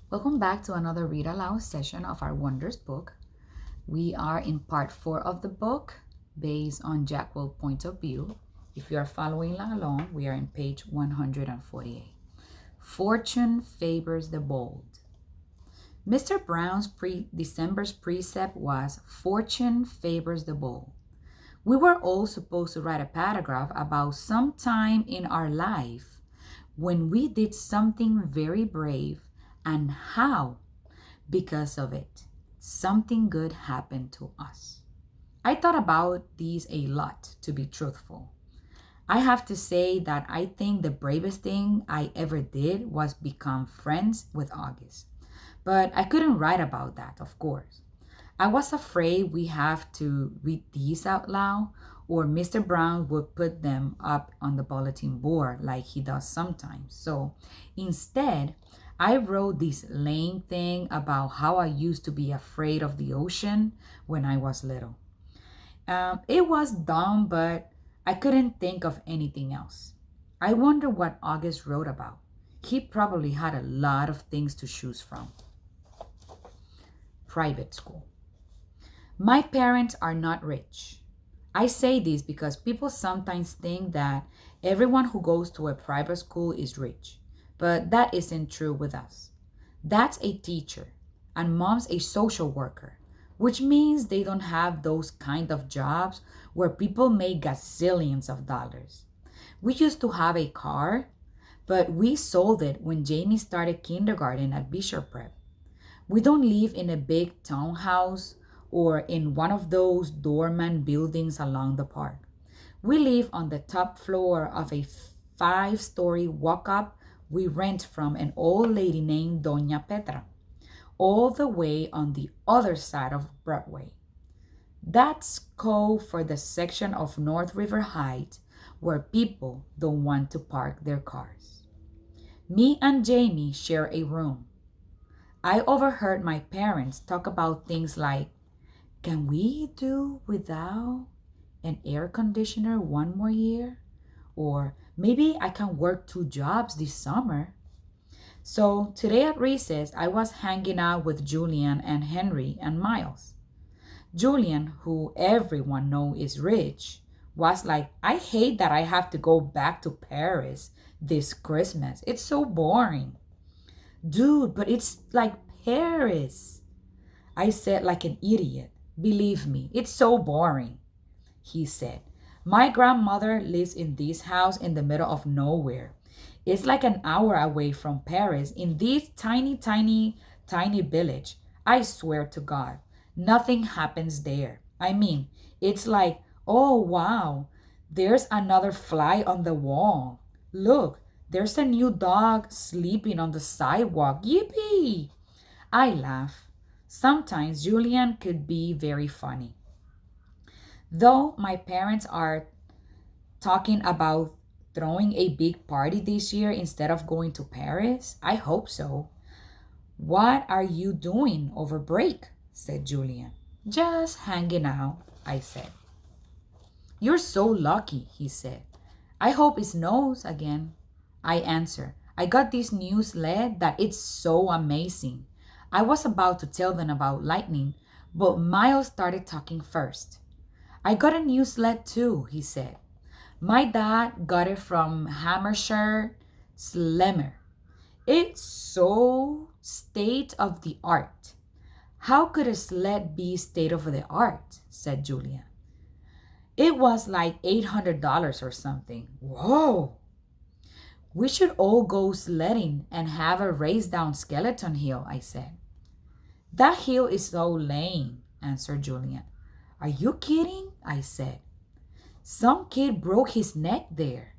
Welcome back to another Read Aloud session of our Wonders book. We are in part 4 of the book based on Jackwell's point of view. If you are following along, we are in page 148. Fortune favors the bold. Mr. Brown's December's precept was Fortune favors the bold. We were all supposed to write a paragraph about some time in our life when we did something very brave and how, because of it, something good happened to us. I thought about these a lot, to be truthful. I have to say that I think the bravest thing I ever did was become friends with August. But I couldn't write about that, of course. I was afraid we have to read these out loud, or Mr. Brown would put them up on the bulletin board like he does sometimes. So instead, I wrote this lame thing about how I used to be afraid of the ocean when I was little. It was dumb, but I couldn't think of anything else. I wonder what August wrote about. He probably had a lot of things to choose from. Private school. My parents are not rich. I say this because people sometimes think that everyone who goes to a private school is rich, but that isn't true with us. Dad's a teacher, and mom's a social worker, which means they don't have those kind of jobs where people make gazillions of dollars. We used to have a car, but we sold it when Jamie started kindergarten at Bishop Prep. We don't live in a big townhouse or in one of those doorman buildings along the park. We live on the top floor of a 5-story walk up we rent from an old lady named Doña Petra, all the way on the other side of Broadway. That's code for the section of North River Heights where people don't want to park their cars. Me and Jamie share a room. I overheard my parents talk about things like, can we do without an air conditioner one more year? Or maybe I can work 2 jobs this summer. So today at recess, I was hanging out with Julian and Henry and Miles. Julian, who everyone knows is rich, was like, I hate that I have to go back to Paris this Christmas. It's so boring. Dude, but it's like Paris. I said like an idiot. Believe me, it's so boring, he said. My grandmother lives in this house in the middle of nowhere. It's like an hour away from Paris in this tiny, tiny, tiny village. I swear to God, nothing happens there. I mean, it's like, oh wow, there's another fly on the wall. Look, there's a new dog sleeping on the sidewalk. Yippee! I laugh. Sometimes Julian could be very funny. Though my parents are talking about throwing a big party this year instead of going to Paris, I hope so. What are you doing over break? Said Julian. Just hanging out, I said. You're so lucky, he said. I hope it snows again. I answered. I got this new sled that it's so amazing. I was about to tell them about lightning, but Miles started talking first. I got a new sled too, he said. My dad got it from Hammershire Slemmer. It's so state of the art. How could a sled be state of the art? Said Julia. It was like $800 or something. Whoa! We should all go sledding and have a race down Skeleton Hill, I said. That hill is so lame, answered Julian. Are you kidding? I said. Some kid broke his neck there.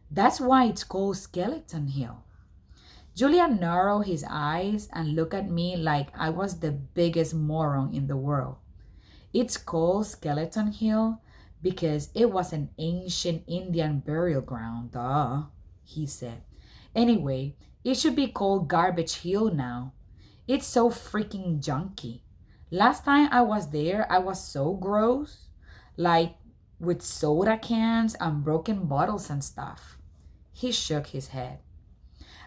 That's why it's called Skeleton Hill. Julian narrowed his eyes and looked at me like I was the biggest moron in the world. It's called Skeleton Hill because it was an ancient Indian burial ground, duh, he said. Anyway, it should be called Garbage Hill now. It's so freaking junky. Last time I was there, I was so gross, like with soda cans and broken bottles and stuff. He shook his head.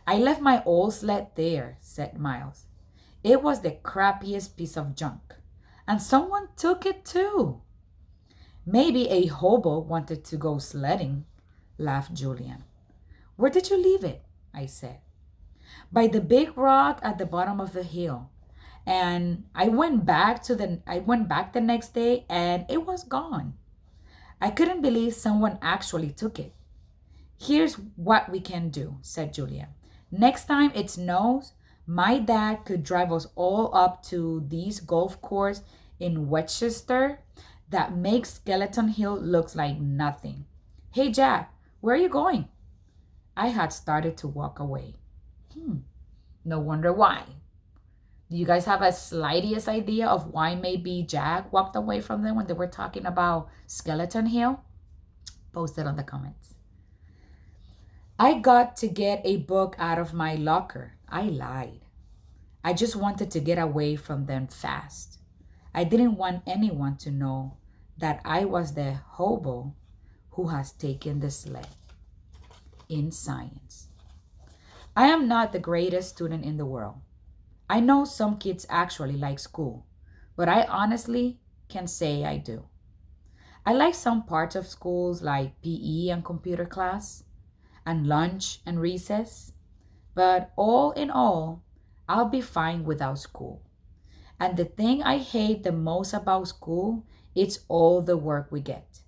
I left my old sled there, said Miles. It was the crappiest piece of junk. And someone took it too. Maybe a hobo wanted to go sledding, laughed Julian. Where did you leave it? I said. By the big rock at the bottom of the hill. And I went back the next day and it was gone. I couldn't believe someone actually took it. Here's what we can do, said Julia. Next time it snows, my dad could drive us all up to this golf course in Westchester that makes Skeleton Hill looks like nothing. Hey Jack, where are you going? I had started to walk away. No wonder why. Do you guys have a slightest idea of why maybe Jack walked away from them when they were talking about Skeleton Hill? Post it on the comments. I got to get a book out of my locker. I lied. I just wanted to get away from them fast. I didn't want anyone to know that I was the hobo who has taken the sled in science. I am not the greatest student in the world. I know some kids actually like school, but I honestly can say I do. I like some parts of schools like PE and computer class, and lunch and recess, but all in all, I'll be fine without school. And the thing I hate the most about school is all the work we get.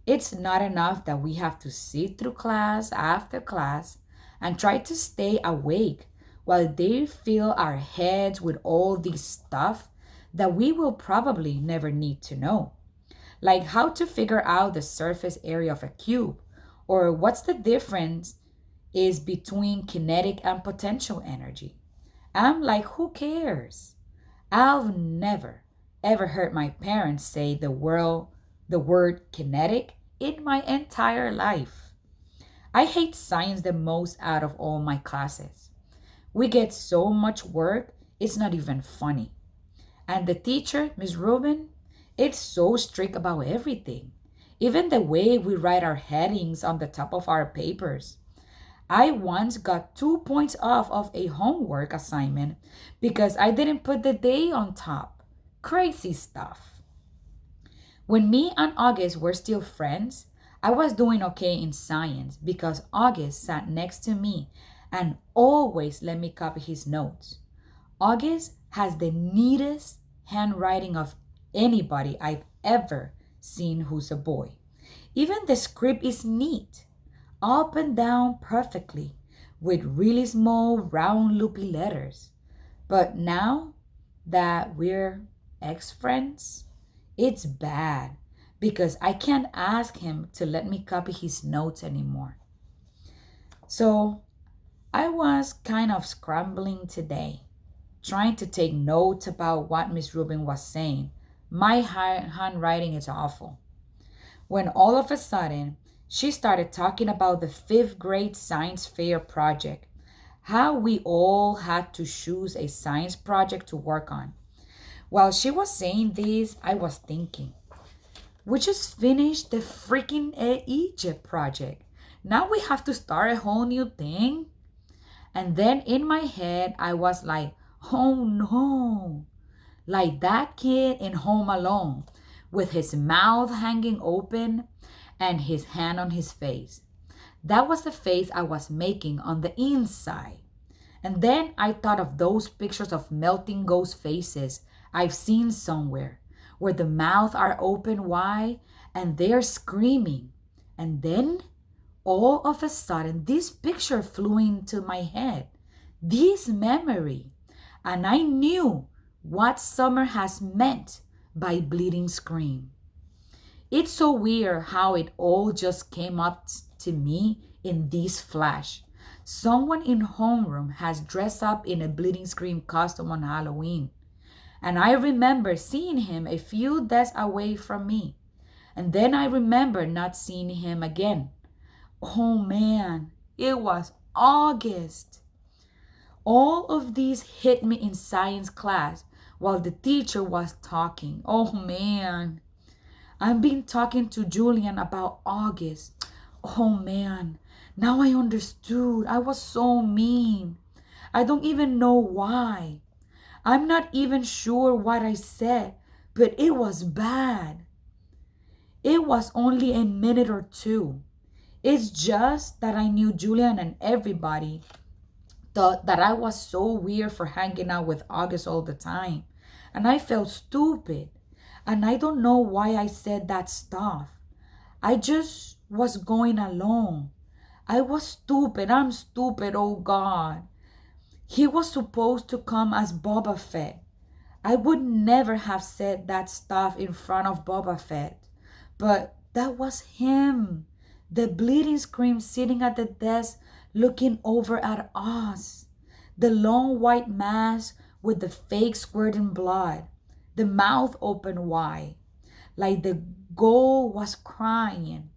It's not enough that we have to sit through class after class and try to stay awake while they fill our heads with all this stuff that we will probably never need to know. Like how to figure out the surface area of a cube, or what's the difference is between kinetic and potential energy. I'm like, who cares? I've never ever heard my parents say the word kinetic in my entire life. I hate science the most out of all my classes. We get so much work, it's not even funny. And the teacher, Miss Rubin, it's so strict about everything. Even the way we write our headings on the top of our papers. I once got 2 points off of a homework assignment because I didn't put the day on top. Crazy stuff. When me and August were still friends, I was doing okay in science because August sat next to me and always let me copy his notes. August has the neatest handwriting of anybody I've ever seen who's a boy. Even the script is neat, up and down perfectly, with really small, round, loopy letters. But now that we're ex friends, it's bad because I can't ask him to let me copy his notes anymore. So I was kind of scrambling today, trying to take notes about what Miss Rubin was saying. My handwriting is awful. When all of a sudden, she started talking about the fifth grade science fair project, how we all had to choose a science project to work on. While she was saying this, I was thinking, we just finished the freaking Egypt project. Now we have to start a whole new thing. And then in my head, I was like, oh no, like that kid in Home Alone with his mouth hanging open and his hand on his face. That was the face I was making on the inside. And then I thought of those pictures of melting ghost faces I've seen somewhere, where the mouth are open wide and they're screaming. And then all of a sudden, this picture flew into my head, this memory, and I knew what summer has meant by Bleeding Scream. It's so weird how it all just came up to me in this flash. Someone in homeroom has dressed up in a Bleeding Scream costume on Halloween. And I remember seeing him a few desks away from me. And then I remember not seeing him again. Oh man, it was August. All of these hit me in science class while the teacher was talking. Oh man, I've been talking to Julian about August. Oh man, Now I understood. I was so mean. I don't even know why. I'm not even sure what I said, but it was bad. It was only a minute or two. It's just that I knew Julian and everybody thought that I was so weird for hanging out with August all the time. And I felt stupid. And I don't know why I said that stuff. I just was going along. I was stupid. I'm stupid, oh God. He was supposed to come as Boba Fett. I would never have said that stuff in front of Boba Fett. But that was him. The bleeding scream sitting at the desk looking over at us. The long white mask with the fake squirting blood. The mouth open wide. Like the goal was crying.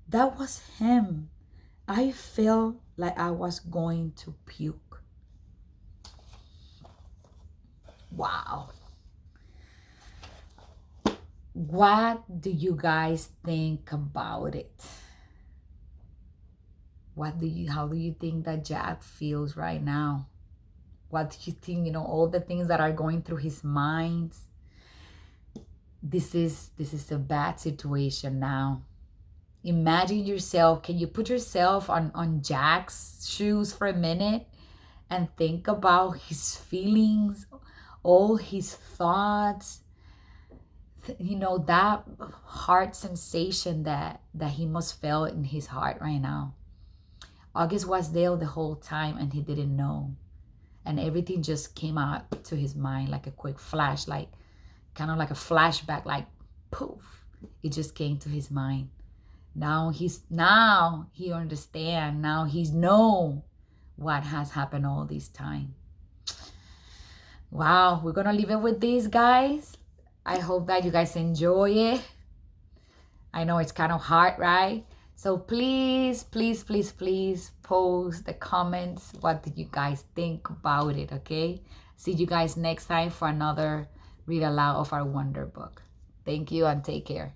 That was him. I felt like I was going to puke. Wow. What do you guys think about it? How do you think that Jack feels right now? What do you think, all the things that are going through his mind? This is a bad situation now. Imagine yourself, can you put yourself on Jack's shoes for a minute and think about his feelings, all his thoughts, that heart sensation that he must feel in his heart right now. August was there the whole time and he didn't know. And everything just came out to his mind like a quick flash, like kind of like a flashback, like poof. It just came to his mind. Now he understand. Now he's know what has happened all this time. Wow, we're gonna leave it with this, guys. I hope that you guys enjoy it. I know it's kind of hard, right? So please, please, please, please post the comments. What do you guys think about it, okay? See you guys next time for another read aloud of our Wonder Book. Thank you and take care.